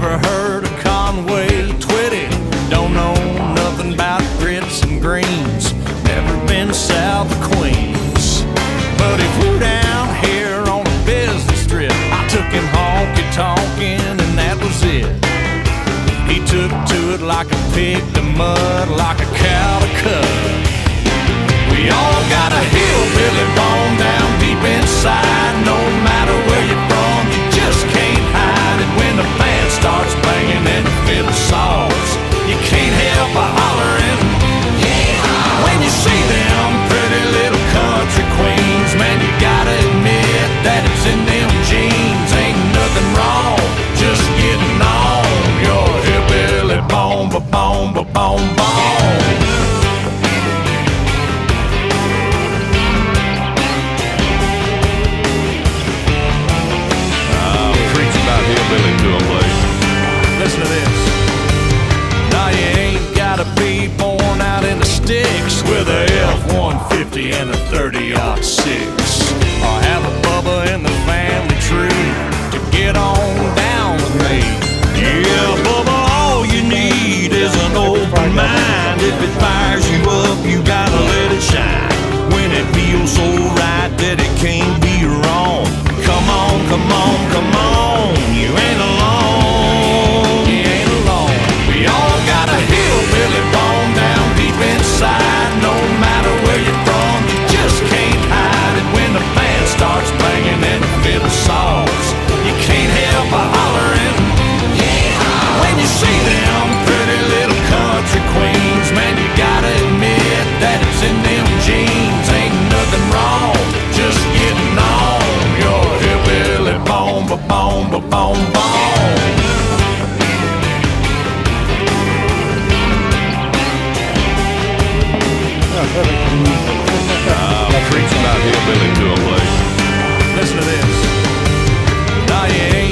Never heard of Conway Twitty, don't know nothing about grits and greens, never been south of Queens. But he flew down here on a business trip. I took him honky-tonkin' and that was it. He took to it like a pig to mud, like a cow to cud. We all got a hillbilly bone down deep inside. No matter where you're from, you just can't hide it. When the band starts banging and the fiddle saws, you can't help but hollering. When you see them pretty little country queens, man, you gotta admit that it's in them jeans. Ain't nothing wrong, just getting on your hillbilly bone, ba-bone, ba-bone, bone. Hillbilly to a place. Listen to this. Now you ain't gotta be born out in the sticks with a F-150 and a 30-06, or have a Bubba in the family tree to get on down with me. Yeah, Bubba, all you need is an open mind. If it fires you up, you gotta let it shine. When it feels so right that it can't be wrong. Come on, come on, come on. You ain't alone. You ain't alone. We all got a hillbilly bone down deep inside. No matter where you're from, you just can't hide it. When the band starts banging and the fiddle saws, you can't help but hollering. When you see them pretty little country queens, man, you gotta admit that it's in them jeans. Ain't nothing wrong, just getting on your hillbilly bone, ba-bone, ba-bone, bone. Preach about hillbilly to a place. Listen to this. Now you ain't